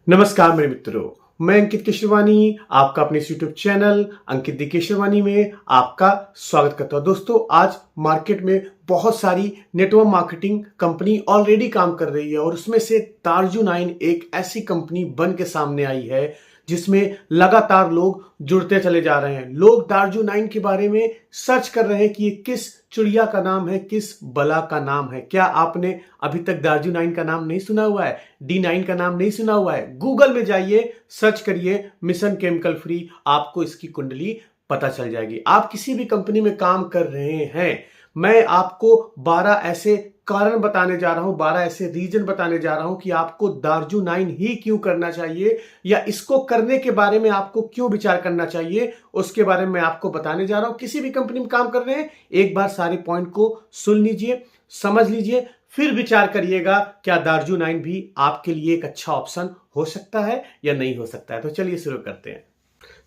नमस्कार मेरे मित्रों, मैं अंकित केशरवानी आपका अपने यूट्यूब चैनल अंकित दी केशरवानी में आपका स्वागत करता हूं। दोस्तों, आज मार्केट में बहुत सारी नेटवर्क मार्केटिंग कंपनी ऑलरेडी काम कर रही है और उसमें से दार्जू9 एक ऐसी कंपनी बन के सामने आई है जिसमें लगातार लोग जुड़ते चले जा रहे हैं। लोग दार्जू9 के बारे में सर्च कर रहे हैं कि ये किस चिड़िया का नाम है, किस बला का नाम है। क्या आपने अभी तक दार्जू9 का नाम नहीं सुना हुआ है, D9 का नाम नहीं सुना हुआ है? गूगल में जाइए, सर्च करिए मिशन केमिकल फ्री, आपको इसकी कुंडली पता चल जाएगी। आप किसी भी कंपनी में काम कर रहे हैं, मैं आपको 12 ऐसे कारण बताने जा रहा हूं, 12 ऐसे रीजन बताने जा रहा हूं कि आपको दार्जू9 ही क्यों करना चाहिए या इसको करने के बारे में आपको क्यों विचार करना चाहिए, उसके बारे में मैं आपको बताने जा रहा हूं। किसी भी कंपनी में काम कर रहे हैं, एक बार सारे पॉइंट को सुन लीजिए, समझ लीजिए, फिर विचार करिएगा क्या दार्जू9 भी आपके लिए एक अच्छा ऑप्शन हो सकता है या नहीं हो सकता है। तो चलिए शुरू करते हैं।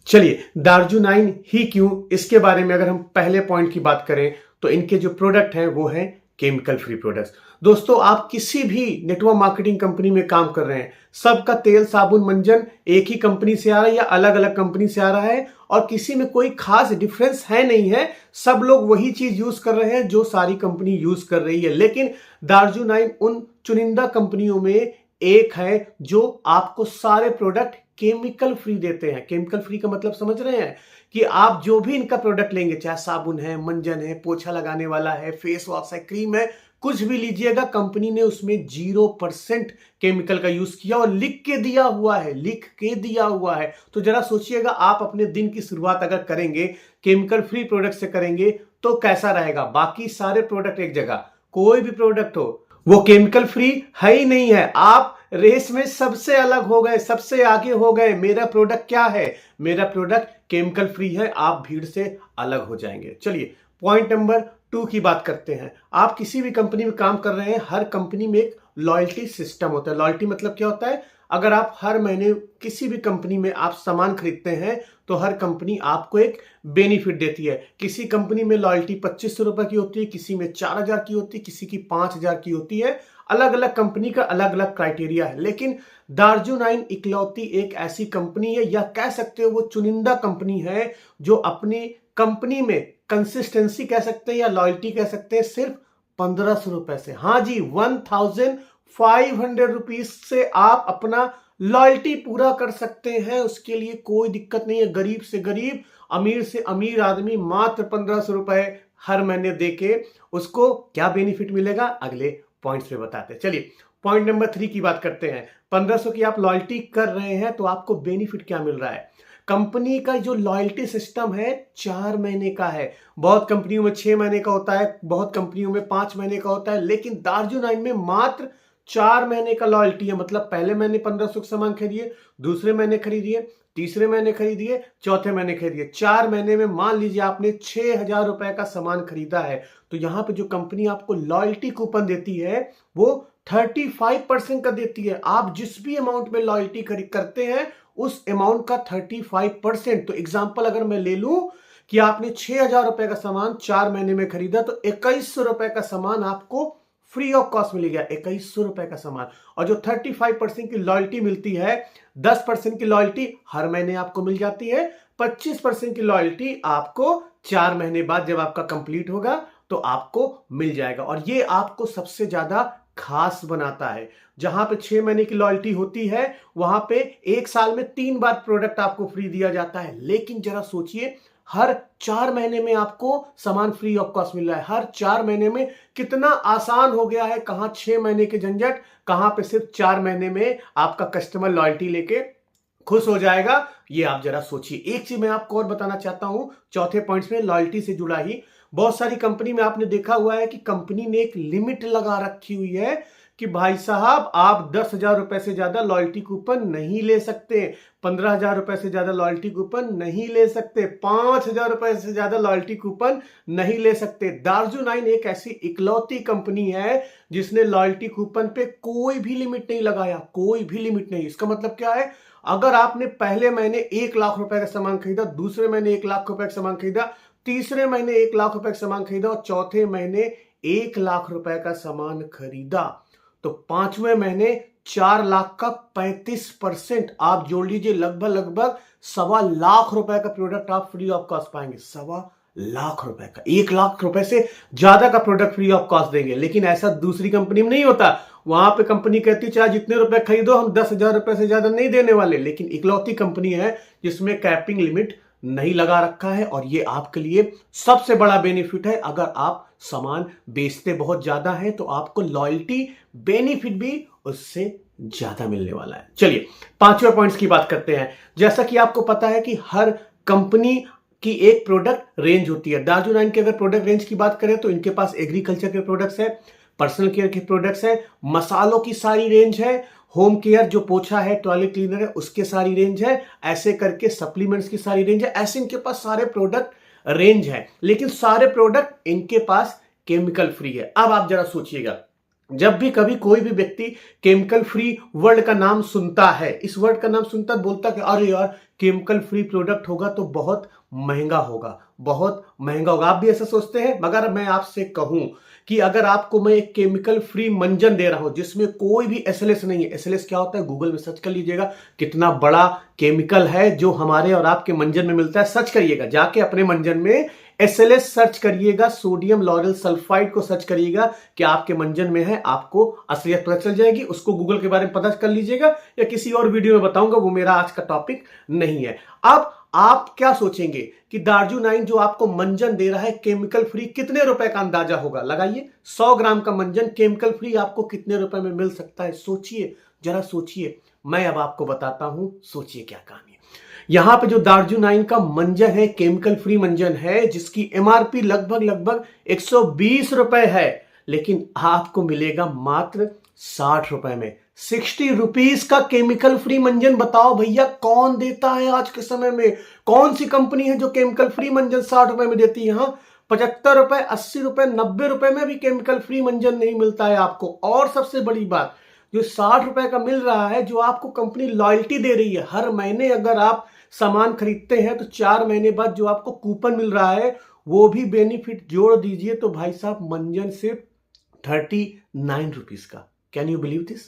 चलिए, दार्जू9 ही क्यों, इसके बारे में अगर हम पहले पॉइंट की बात करें तो इनके जो प्रोडक्ट हैं वो हैं केमिकल फ्री प्रोडक्ट्स। दोस्तों, आप किसी भी नेटवर्क मार्केटिंग कंपनी में काम कर रहे हैं, सबका तेल साबुन मंजन एक ही कंपनी से आ रहा है या अलग अलग कंपनी से आ रहा है और किसी में कोई खास डिफरेंस है नहीं है, सब लोग वही चीज यूज कर रहे हैं जो सारी कंपनी यूज कर रही है। लेकिन दार्जू9 उन चुनिंदा कंपनियों में एक है जो आपको सारे प्रोडक्ट केमिकल फ्री देते हैं। केमिकल फ्री का मतलब समझ रहे हैं कि आप जो भी इनका प्रोडक्ट लेंगे, चाहे साबुन है, मंजन है, पोछा लगाने वाला है, फेस वॉश है, क्रीम है, कुछ भी लीजिएगा, कंपनी ने उसमें 0% केमिकल का यूज किया और लिख के दिया हुआ है, लिख के दिया हुआ है। तो जरा सोचिएगा, आप अपने दिन की शुरुआत अगर करेंगे केमिकल फ्री प्रोडक्ट से करेंगे तो कैसा रहेगा। बाकी सारे प्रोडक्ट एक जगह, कोई भी प्रोडक्ट हो वो केमिकल फ्री है ही नहीं है। आप रेस में सबसे अलग हो गए, सबसे आगे हो गए। मेरा प्रोडक्ट क्या है? मेरा प्रोडक्ट केमिकल फ्री है, आप भीड़ से अलग हो जाएंगे। चलिए पॉइंट नंबर 2 की बात करते हैं। आप किसी भी कंपनी में काम कर रहे हैं, हर कंपनी में एक लॉयल्टी सिस्टम होता है। लॉयल्टी मतलब क्या होता है? अगर आप हर महीने किसी भी कंपनी में आप सामान खरीदते हैं तो हर कंपनी आपको एक बेनिफिट देती है। किसी कंपनी में लॉयल्टी 2500 रुपए की होती है, किसी में 4000 की होती है, किसी की 5000 की होती है। अलग अलग कंपनी का अलग अलग क्राइटेरिया है। लेकिन दार्जू9 इकलौती एक ऐसी कंपनी है, या कह सकते हो वो चुनिंदा कंपनी है, जो अपनी कंपनी में कंसिस्टेंसी कह सकते हैं या लॉयल्टी कह सकते हैं, सिर्फ 1500 रुपए से। हाँ जी, 1500 रुपीज से आप अपना लॉयल्टी पूरा कर सकते हैं। उसके लिए कोई दिक्कत नहीं है। गरीब से गरीब, अमीर से अमीर आदमी मात्र 1500 रुपए हर महीने देके उसको क्या बेनिफिट मिलेगा, अगले पॉइंट्स पे बताते हैं। चलिए पॉइंट नंबर 3 की बात करते हैं। 1500 की आप लॉयल्टी कर रहे हैं तो आपको बेनिफिट क्या मिल रहा है? कंपनी का जो लॉयल्टी सिस्टम है 4 महीने का है। बहुत कंपनियों में 6 महीने का होता है, बहुत कंपनियों में 5 महीने का होता है, लेकिन दार्जू9 में मात्र 4 महीने का लॉयल्टी है। मतलब पहले महीने 1500 का सामान खरीदिए, दूसरे महीने खरीदिए, तीसरे महीने खरीदिए, चौथे महीने खरीदिए। 4 महीने में मान लीजिए आपने 6000 रुपए का सामान खरीदा है, तो यहां पे जो कंपनी आपको लॉयल्टी कूपन देती है वो 35% का देती है। आप जिस भी अमाउंट में लॉयल्टी करते हैं उस अमाउंट का 35%। तो एग्जांपल अगर मैं ले लूं कि आपने 6000 रुपए का सामान 4 महीने में खरीदा, तो 2100 रुपए का सामान आपको फ्री ऑफ कॉस्ट मिल गया। 2100 रुपए का सामान। और जो 35% की लॉयल्टी मिलती है, 10% की लॉयल्टी हर महीने आपको मिल जाती है, 25% की लॉयल्टी आपको 4 महीने बाद जब आपका कंप्लीट होगा तो आपको मिल जाएगा। और ये आपको सबसे ज्यादा खास बनाता है। जहां पे 6 महीने की लॉयल्टी होती है, वहां पे 1 साल में 3 बार प्रोडक्ट आपको फ्री दिया जाता है। लेकिन जरा सोचिए, हर 4 महीने में आपको सामान फ्री ऑफ कॉस्ट मिल रहा है। हर 4 महीने में कितना आसान हो गया है। कहां 6 महीने के झंझट, कहां पे सिर्फ 4 महीने में आपका कस्टमर लॉयल्टी लेके खुश हो जाएगा। ये आप जरा सोचिए। एक चीज मैं आपको और बताना चाहता हूं, चौथे पॉइंट में लॉयल्टी से जुड़ा ही। बहुत सारी कंपनी में आपने देखा हुआ है कि कंपनी ने एक लिमिट लगा रखी हुई है कि भाई साहब आप 10,000 रुपए से ज्यादा लॉयल्टी कूपन नहीं ले सकते, 15,000 रुपए से ज्यादा लॉयल्टी कूपन नहीं ले सकते, 5,000 रुपए से ज्यादा लॉयल्टी कूपन नहीं ले सकते। दार्जू9 एक ऐसी इकलौती कंपनी है जिसने लॉयल्टी कूपन पे कोई भी लिमिट नहीं लगाया, कोई भी लिमिट नहीं। इसका मतलब क्या है? अगर आपने पहले महीने 1 लाख रुपए का सामान खरीदा, दूसरे महीने 1 लाख रुपए का सामान खरीदा, तीसरे महीने 1 लाख रुपए का सामान खरीदा और चौथे महीने 1 लाख रुपए का सामान खरीदा, तो 5वें महीने 4 लाख का 35% आप जोड़ लीजिए, लगभग 1.25 लाख रुपए का प्रोडक्ट आप फ्री ऑफ कॉस्ट पाएंगे। 1.25 लाख रुपए का, 1 लाख रुपए से ज्यादा का प्रोडक्ट फ्री ऑफ कॉस्ट देंगे। लेकिन ऐसा दूसरी कंपनी में नहीं होता। वहां पे कंपनी कहती चाहे जितने रुपए खरीदो, हम 10,000 रुपए से ज्यादा नहीं देने वाले। लेकिन इकलौती कंपनी है जिसमें कैपिंग लिमिट नहीं लगा रखा है, और ये आपके लिए सबसे बड़ा बेनिफिट है। अगर आप सामान बेचते बहुत ज्यादा है तो आपको लॉयल्टी बेनिफिट भी उससे ज्यादा मिलने वाला है। चलिए 5वें पॉइंट्स की बात करते हैं। जैसा कि आपको पता है कि हर कंपनी की एक प्रोडक्ट रेंज होती है। दार्जू 9 के अगर प्रोडक्ट रेंज की बात करें तो इनके पास एग्रीकल्चर के प्रोडक्ट्स है, पर्सनल केयर के प्रोडक्ट्स है, मसालों की सारी रेंज है, होम केयर जो पोछा है, टॉयलेट क्लीनर है, उसके सारी रेंज है, ऐसे करके सप्लीमेंट्स की सारी रेंज है। ऐसे इनके पास सारे प्रोडक्ट रेंज है, लेकिन सारे प्रोडक्ट इनके पास केमिकल फ्री है। अब आप जरा सोचिएगा, जब भी कभी कोई भी व्यक्ति केमिकल फ्री वर्ड का नाम सुनता है, इस वर्ड का नाम सुनता बोलता कि अरे यार केमिकल फ्री प्रोडक्ट होगा तो बहुत महंगा होगा, बहुत महंगा होगा। आप भी ऐसा सोचते हैं। मगर मैं आपसे कहूं कि अगर आपको मैं एक केमिकल फ्री मंजन दे रहा हूं जिसमें कोई भी एसएलएस नहीं है। एसएलएस क्या होता है? गूगल में सर्च कर लीजिएगा, कितना बड़ा केमिकल है जो हमारे और आपके मंजन में मिलता है। सर्च करिएगा, जाके अपने मंजन में एसएलएस सर्च करिएगा, सोडियम लॉरेल सल्फाइड को सर्च करिएगा कि आपके मंजन में है, आपको असलियत पता चल जाएगी। उसको गूगल के बारे में पता कर लीजिएगा, या किसी और वीडियो में बताऊंगा, वो मेरा आज का टॉपिक नहीं है। अब आप क्या सोचेंगे कि दार्जू 9 जो आपको मंजन दे रहा है केमिकल फ्री, कितने रुपए का अंदाजा होगा? लगाइए। 100 ग्राम का मंजन केमिकल फ्री आपको कितने रुपए में मिल सकता है? सोचिए, जरा सोचिए। मैं अब आपको बताता हूं, सोचिए क्या कहानी है। यहां पे जो दार्जू 9 का मंजन है, केमिकल फ्री मंजन है, जिसकी एमआरपी लगभग 120 रुपए है, लेकिन आपको मिलेगा मात्र 60 रुपए में। 60 रुपीज का केमिकल फ्री मंजन। बताओ भैया, कौन देता है आज के समय में? कौन सी कंपनी है जो केमिकल फ्री मंजन 60 रुपए में देती है? यहां 75 रुपए, 80 रुपए, 90 रुपए में भी केमिकल फ्री मंजन नहीं मिलता है आपको। और सबसे बड़ी बात, जो 60 रुपए का मिल रहा है, जो आपको कंपनी लॉयल्टी दे रही है, हर महीने अगर आप सामान खरीदते हैं तो 4 महीने बाद जो आपको कूपन मिल रहा है, वो भी बेनिफिट जोड़ दीजिए तो भाई साहब मंजन सिर्फ 39 रुपीज का। Can you believe this?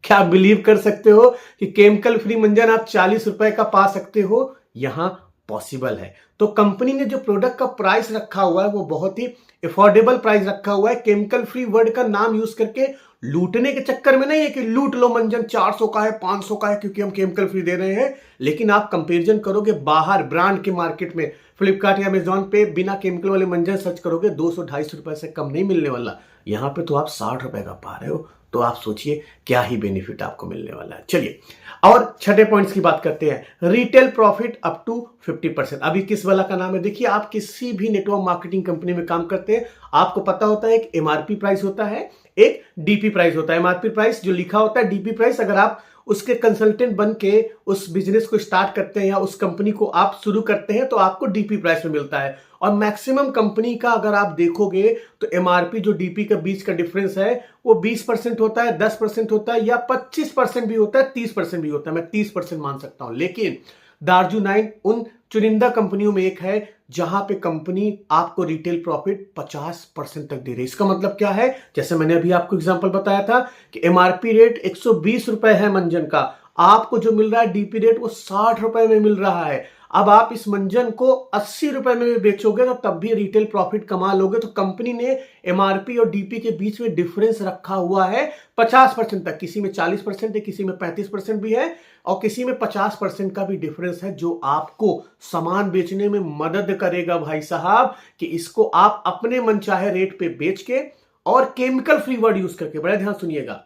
क्या आप बिलीव कर सकते हो कि केमिकल फ्री मंजन आप 40 रुपए का पा सकते हो? यहां पॉसिबल है। तो कंपनी ने जो प्रोडक्ट का प्राइस रखा हुआ है वो बहुत ही अफोर्डेबल प्राइस रखा हुआ है। केमिकल फ्री वर्ड का नाम यूज करके लूटने के चक्कर में नहीं है कि लूट लो मंजन, 400 का है, 500 का है, क्योंकि हम केमिकल फ्री दे रहे हैं। लेकिन आप कंपैरिजन करोगे बाहर ब्रांड के मार्केट में, फ्लिपकार्ट या अमेजॉन पे बिना केमिकल वाले मंजन सर्च करोगे, 200-250 रुपए से कम नहीं मिलने वाला। यहां पे तो आप 60 रुपए का पा रहे हो, तो आप सोचिए क्या ही बेनिफिट आपको मिलने वाला है। चलिए और छठे पॉइंट्स की बात करते हैं। Retail profit up to 50%। अभी किस वाला का नाम है? देखिए, आप किसी भी नेटवर्क मार्केटिंग कंपनी में काम करते हैं, आपको पता होता है एक एमआरपी प्राइस होता है, एक डीपी प्राइस होता है। एमआरपी प्राइस जो लिखा होता है, डीपी प्राइस अगर आप उसके कंसल्टेंट बन के उस बिजनेस को स्टार्ट करते हैं या उस कंपनी को आप शुरू करते हैं तो आपको डीपी प्राइस में मिलता है। और मैक्सिमम कंपनी का अगर आप देखोगे तो एमआरपी जो डीपी के बीच का डिफरेंस है वो 20% होता है, 10% होता है, या 25% भी होता है, 30% भी होता है। मैं 30% मान सकता हूं। लेकिन दार्जू 9 उन चुनिंदा कंपनियों में एक है जहां पे कंपनी आपको रिटेल प्रॉफिट 50% तक दे रही है। इसका मतलब क्या है? जैसे मैंने अभी आपको एग्जांपल बताया था कि एमआरपी रेट 120 रुपए है मंजन का, आपको जो मिल रहा है डीपी रेट वो 60 रुपए में मिल रहा है। अब आप इस मंजन को 80 रुपए में भी बेचोगे तो तब भी रिटेल प्रॉफिट कमा लोगे। तो कंपनी ने एमआरपी और डीपी के बीच में डिफरेंस रखा हुआ है 50% तक। किसी में 40% है, किसी में 35% भी है, और किसी में 50% का भी डिफरेंस है, जो आपको सामान बेचने में मदद करेगा भाई साहब, कि इसको आप अपने मनचाहे रेट पे बेच के और केमिकल फ्री वर्ड यूज करके। बड़े ध्यान सुनिएगा,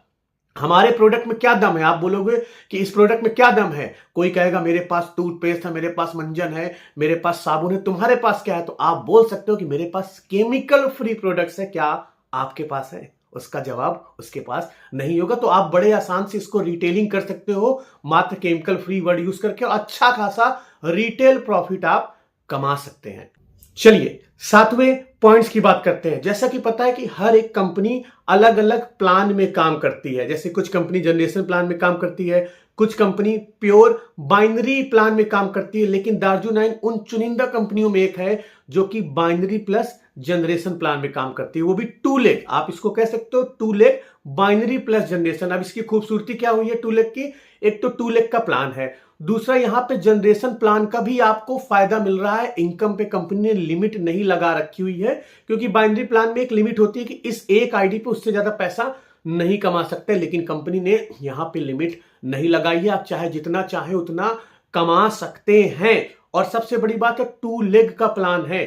हमारे प्रोडक्ट में क्या दम है? आप बोलोगे कि इस प्रोडक्ट में क्या दम है? कोई कहेगा मेरे पास टूथपेस्ट है, मेरे पास मंजन है, मेरे पास साबुन है, तुम्हारे पास क्या है? तो आप बोल सकते हो कि मेरे पास केमिकल फ्री प्रोडक्ट्स है। क्या आपके पास है? उसका जवाब उसके पास नहीं होगा। तो आप बड़े आसान से इसको रिटेलिंग कर सकते हो मात्र केमिकल फ्री वर्ड यूज करके, और अच्छा खासा रिटेल प्रॉफिट आप कमा सकते हैं। चलिए 7वें पॉइंट्स की बात करते हैं। जैसा कि पता है कि हर एक कंपनी अलग अलग प्लान में काम करती है। जैसे कुछ कंपनी जनरेशन प्लान में काम करती है, कुछ कंपनी प्योर बाइनरी प्लान में काम करती है। लेकिन दार्जू 9 उन चुनिंदा कंपनियों में एक है जो कि बाइनरी प्लस जनरेशन प्लान में काम करती है, वो भी 2 लेग, आप इसको कह सकते हो 2 लेग बाइनरी प्लस जनरेशन। अब इसकी खूबसूरती क्या हुई है 2 लेग की, एक तो 2 लेग का प्लान है, दूसरा यहां पे जनरेशन प्लान का भी आपको फायदा मिल रहा है। इनकम पे कंपनी ने लिमिट नहीं लगा रखी हुई है, क्योंकि बाइनरी प्लान में एक लिमिट होती है कि इस एक आईडी पे उससे ज्यादा पैसा नहीं कमा सकते, लेकिन कंपनी ने यहां पे लिमिट नहीं लगाई है, आप चाहे जितना चाहे उतना कमा सकते हैं। और सबसे बड़ी बात है 2 लेग का प्लान है।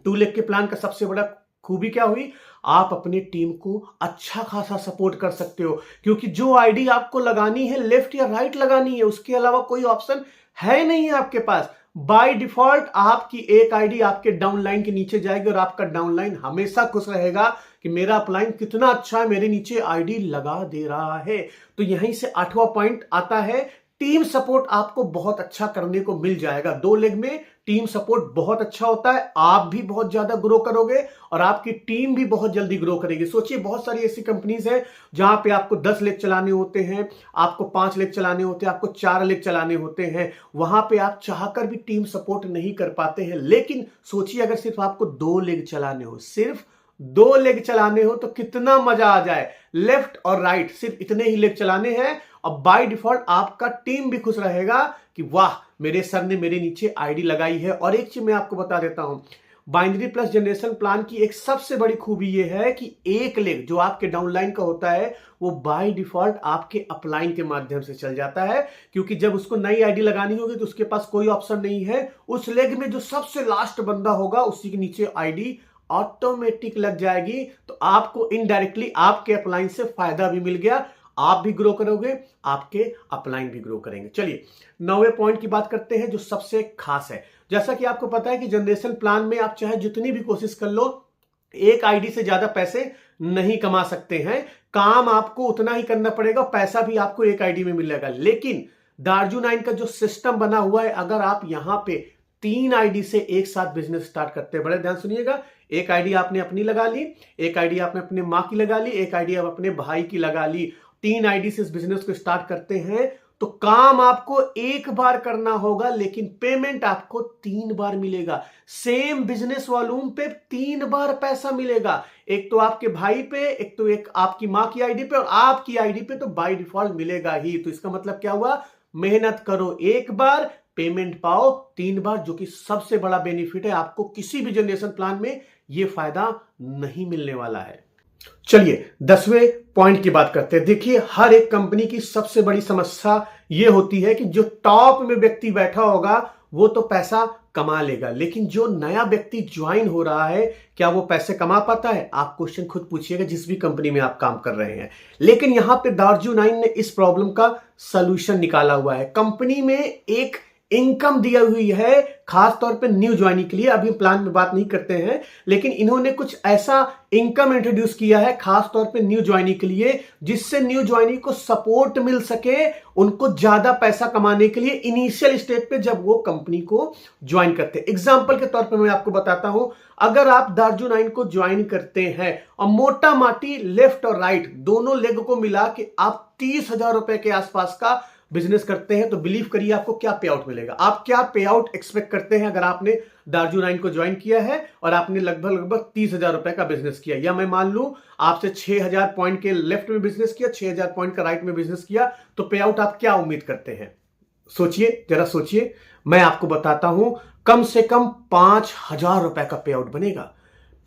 2 लेग के प्लान का सबसे बड़ा खूबी क्या हुई, आप अपनी टीम को अच्छा खासा सपोर्ट कर सकते हो, क्योंकि जो आईडी आपको लगानी है लेफ्ट या राइट लगानी है, उसके अलावा कोई ऑप्शन है नहीं है आपके पास। बाय डिफॉल्ट आपकी एक आईडी आपके डाउनलाइन के नीचे जाएगी और आपका डाउनलाइन हमेशा खुश रहेगा कि मेरा अपलाइन कितना अच्छा है, मेरे नीचे आईडी लगा दे रहा है। तो यहीं से 8वां पॉइंट आता है, टीम सपोर्ट आपको बहुत अच्छा करने को मिल जाएगा। 2 लेग में टीम सपोर्ट बहुत अच्छा होता है, आप भी बहुत ज्यादा ग्रो करोगे और आपकी टीम भी बहुत जल्दी ग्रो करेगी। सोचिए बहुत सारी ऐसी कंपनीज हैं जहां पे आपको 10 लेग चलाने होते हैं, आपको 5 लेग चलाने होते हैं, आपको 4 लेग चलाने होते हैं, वहां पे आप चाहकर भी टीम सपोर्ट नहीं कर पाते हैं। लेकिन सोचिए अगर सिर्फ आपको 2 लेग चलाने हो, सिर्फ 2 लेग चलाने हो तो कितना मजा आ जाए। लेफ्ट और राइट सिर्फ इतने ही लेग चलाने हैं और बाय डिफॉल्ट आपका टीम भी खुश रहेगा कि वाह मेरे सर ने मेरे नीचे आईडी लगाई है। और एक चीज मैं आपको बता देता हूं, बाइनरी प्लस जनरेशन प्लान की एक सबसे बड़ी खूबी यह है कि एक लेग जो आपके डाउनलाइन का होता है वो बाय डिफॉल्ट आपके अपलाइन के माध्यम से चल जाता है, क्योंकि जब उसको नई आईडी लगानी होगी तो उसके पास कोई ऑप्शन नहीं है। उस लेग में जो सबसे लास्ट बंदा होगा उसी के नीचे आईडी ऑटोमेटिक लग जाएगी। तो आपको इनडायरेक्टली आपके अपलाइन से फायदा भी मिल गया, आप भी ग्रो करोगे, आपके अपलाइन भी ग्रो करेंगे। चलिए 9वें पॉइंट की बात करते हैं जो सबसे खास है। जैसा कि आपको पता है कि जनरेशन प्लान में आप चाहे जितनी भी कोशिश कर लो, एक आईडी से ज्यादा पैसे नहीं कमा सकते हैं, काम आपको उतना ही करना पड़ेगा, पैसा भी आपको एक आईडी में मिलेगा। लेकिन दार्जू9 का जो सिस्टम बना हुआ है, अगर आप यहां पे 3 आईडी से एक साथ बिजनेस स्टार्ट करते हैं, बड़े ध्यान सुनिएगा, एक आईडी आपने अपनी लगा ली, एक आईडी आपने अपने मां की लगा ली, एक आईडी आप अपने भाई की लगा ली, 3 आईडी से इस बिजनेस को स्टार्ट करते हैं तो काम आपको एक बार करना होगा, लेकिन पेमेंट आपको 3 बार मिलेगा। सेम बिजनेस वॉल्यूम पे 3 बार पैसा मिलेगा, एक तो आपके भाई पे, एक तो एक आपकी मां की आईडी पे और आपकी आईडी पे तो बाय डिफॉल्ट मिलेगा ही। तो इसका मतलब क्या हुआ, मेहनत करो एक बार, पेमेंट पाओ 3 बार, जो कि सबसे बड़ा बेनिफिट है। आपको किसी भी जनरेशन प्लान में यह फायदा नहीं मिलने वाला है। चलिए 10वें पॉइंट की बात करते हैं। देखिए हर एक कंपनी की सबसे बड़ी समस्या यह होती है कि जो टॉप में व्यक्ति बैठा होगा वो तो पैसा कमा लेगा, लेकिन जो नया व्यक्ति ज्वाइन हो रहा है क्या वो पैसे कमा पाता है? आप क्वेश्चन खुद पूछिएगा जिस भी कंपनी में आप काम कर रहे हैं। लेकिन यहां पे दार्जू9 ने इस प्रॉब्लम का सलूशन निकाला हुआ है। कंपनी में एक इनकम दी हुई है खास तौर पे न्यू ज्वाइनिंग के लिए, अभी प्लान में बात नहीं करते हैं, लेकिन इन्होंने कुछ ऐसा इनकम इंट्रोड्यूस किया है खास तौर पे न्यू ज्वाइनिंग के लिए, जिससे न्यू ज्वाइनिंग को सपोर्ट मिल सके उनको ज्यादा पैसा कमाने के लिए इनिशियल स्टेज पे जब वो कंपनी को ज्वाइन करते हैं। एग्जांपल के तौर पे मैं आपको बताता हूं, अगर आप दार्जू9 को ज्वाइन करते हैं और मोटा माटी लेफ्ट और राइट दोनों लेग को मिला के आप 30,000 रुपए के आसपास का बिजनेस करते हैं, तो बिलीव करिए आपको क्या पे आउट मिलेगा। आप क्या पे आउट एक्सपेक्ट करते हैं अगर आपने दार्जू9 को ज्वाइन किया है और आपने लगभग 30,000 रुपए का बिजनेस किया, या मैं मान लूं आपसे 6,000 पॉइंट के लेफ्ट में बिजनेस किया, 6,000 पॉइंट का राइट में बिजनेस किया, तो पे आउट आप क्या उम्मीद करते हैं? सोचिए, जरा सोचिए, मैं आपको बताता हूं, कम से कम 5,000 रुपए का पे आउट बनेगा।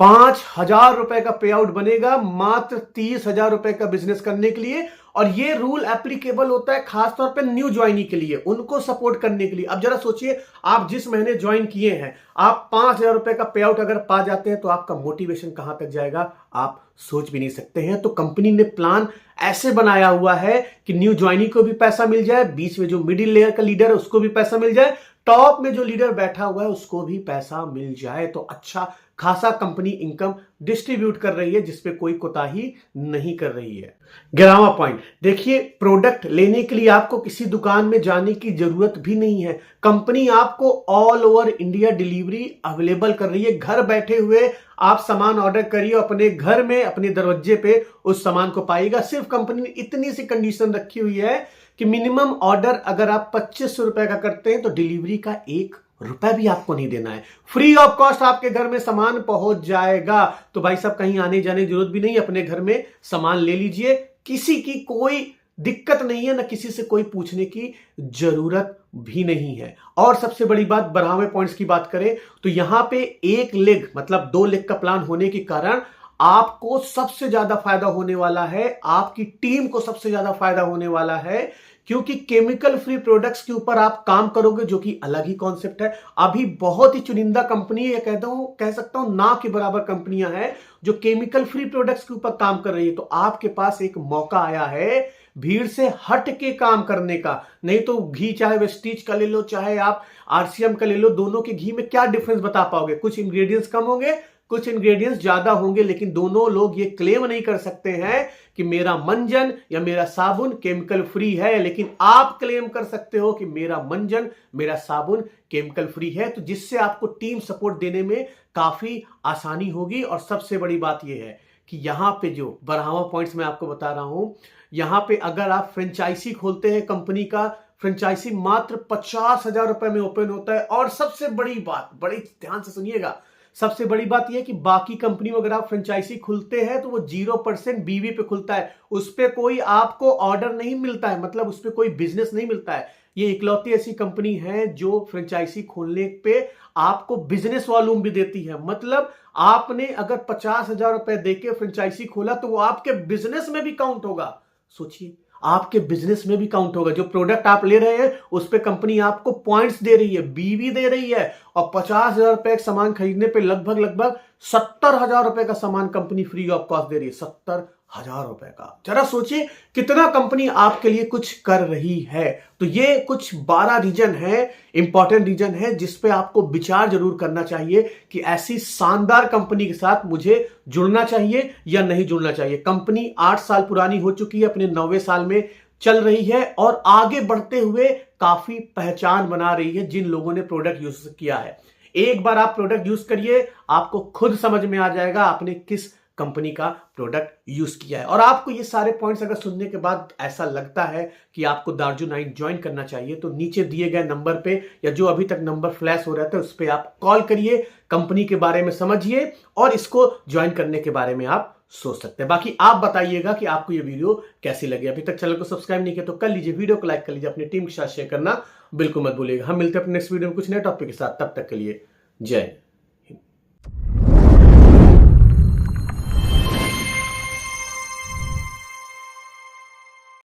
5,000 रुपए का पे आउट बनेगा मात्र 30,000 रुपए का बिजनेस करने के लिए। और ये रूल एप्लीकेबल होता है खासतौर पे न्यू ज्वाइनी के लिए, उनको सपोर्ट करने के लिए। अब जरा सोचिए, आप जिस महीने ज्वाइन किए हैं, आप 5,000 रुपए का पे आउट अगर पा जाते हैं तो आपका मोटिवेशन कहां तक जाएगा आप सोच भी नहीं सकते हैं। तो कंपनी ने प्लान ऐसे बनाया हुआ है कि न्यू ज्वाइनी को भी पैसा मिल जाए, बीच में जो मिडिल लेयर का लीडर है उसको भी पैसा मिल जाए, टॉप में जो लीडर बैठा हुआ है उसको भी पैसा मिल जाए। तो अच्छा खासा कंपनी इनकम डिस्ट्रीब्यूट कर रही है, जिसपे कोई कोताही नहीं कर रही है। 11वां पॉइंट देखिए, प्रोडक्ट लेने के लिए आपको किसी दुकान में जाने की जरूरत भी नहीं है। कंपनी आपको all over India delivery available कर रही है। घर बैठे हुए आप सामान ऑर्डर करिए, अपने घर में अपने दरवाजे पे उस सामान को पाएगा। सिर्फ कंपनी ने इतनी सी कंडीशन रखी हुई है कि मिनिमम ऑर्डर अगर आप 2500 रुपए का करते हैं तो डिलीवरी का 1 रुपए भी आपको नहीं देना है, फ्री ऑफ कॉस्ट आपके घर में सामान पहुंच जाएगा। तो भाई साहब कहीं आने जाने की जरूरत भी नहीं, अपने घर में सामान ले लीजिए, किसी की कोई दिक्कत नहीं है, ना किसी से कोई पूछने की जरूरत भी नहीं है। और सबसे बड़ी बात, बढ़ावे पॉइंट्स की बात करें तो यहां पे एक लेग मतलब 2 लेग का प्लान होने के कारण आपको सबसे ज्यादा फायदा होने वाला है, आपकी टीम को सबसे ज्यादा फायदा होने वाला है, क्योंकि केमिकल फ्री प्रोडक्ट्स के ऊपर आप काम करोगे, जो कि अलग ही कॉन्सेप्ट है। अभी बहुत ही चुनिंदा कंपनी है, कह सकता हूं ना के बराबर कंपनियां हैं जो केमिकल फ्री प्रोडक्ट्स के ऊपर काम कर रही है। तो आपके पास एक मौका आया है भीड़ से हट के काम करने का। नहीं तो घी चाहे वेस्टीज का ले लो, चाहे आप आरसीएम का ले लो, दोनों के घी में क्या डिफरेंस बता पाओगे? कुछ इंग्रेडिएंट्स कम होंगे, कुछ इंग्रेडिएंट्स ज्यादा होंगे, लेकिन दोनों लोग ये क्लेम नहीं कर सकते हैं कि मेरा मंजन या मेरा साबुन केमिकल फ्री है। लेकिन आप क्लेम कर सकते हो कि मेरा मंजन, मेरा साबुन केमिकल फ्री है। तो जिससे आपको टीम सपोर्ट देने में काफी आसानी होगी। और सबसे बड़ी बात यह है कि यहां पे जो बढ़ावा पॉइंट्स मैं आपको बता रहा हूं, यहां पे अगर आप फ्रेंचाइजी खोलते हैं कंपनी का, फ्रेंचाइजी मात्र 50,000 रुपए में ओपन होता है। और सबसे बड़ी बात, बड़ी ध्यान से सुनिएगा, सबसे बड़ी बात यह है कि बाकी कंपनी में अगर आप फ्रेंचाइजी खुलते हैं तो वो 0% बीवी पे खुलता है, उस पर कोई आपको ऑर्डर नहीं मिलता है, मतलब उस पर कोई बिजनेस नहीं मिलता है। ये इकलौती ऐसी कंपनी है जो फ्रेंचाइजी खोलने पे आपको बिजनेस वॉल्यूम भी देती है। मतलब आपने अगर 50,000 रुपए देके फ्रेंचाइजी खोला तो वो आपके बिजनेस में भी काउंट होगा। सोचिए, आपके बिजनेस में भी काउंट होगा। जो प्रोडक्ट आप ले रहे हैं उस पे कंपनी आपको पॉइंट्स दे रही है, बीवी दे रही है। और 50,000 रुपए का सामान खरीदने पे लगभग 70,000 रुपए का सामान कंपनी फ्री ऑफ कॉस्ट दे रही है। 70,000 रुपए का, जरा सोचिए कितना कंपनी आपके लिए कुछ कर रही है। तो ये कुछ 12 रीजन है, इंपॉर्टेंट रीजन है, जिसपे आपको विचार जरूर करना चाहिए कि ऐसी शानदार कंपनी के साथ मुझे जुड़ना चाहिए या नहीं जुड़ना चाहिए। कंपनी 8 साल पुरानी हो चुकी है, अपने 9वें साल में चल रही है और आगे बढ़ते हुए काफी पहचान बना रही है जिन लोगों ने प्रोडक्ट यूज किया है। एक बार आप प्रोडक्ट यूज करिए, आपको खुद समझ में आ जाएगा आपने किस कंपनी का प्रोडक्ट यूज किया है। और आपको ये सारे पॉइंट्स अगर सुनने के बाद ऐसा लगता है कि आपको दार्जू 9 ज्वाइन करना चाहिए, तो नीचे दिए गए नंबर पे या जो अभी तक नंबर फ्लैश हो रहा था उस पर आप कॉल करिए, कंपनी के बारे में समझिए और इसको ज्वाइन करने के बारे में आप सोच सकते हैं। बाकी आप बताइएगा कि आपको ये वीडियो कैसी लगी। अभी तक चैनल को सब्सक्राइब नहीं किया तो कर लीजिए, वीडियो को लाइक कर लीजिए, अपनी टीम के साथ शेयर करना बिल्कुल मत भूलिएगा। हम मिलते हैं अपने नेक्स्ट वीडियो में कुछ नए टॉपिक के साथ, तब तक के लिए जय।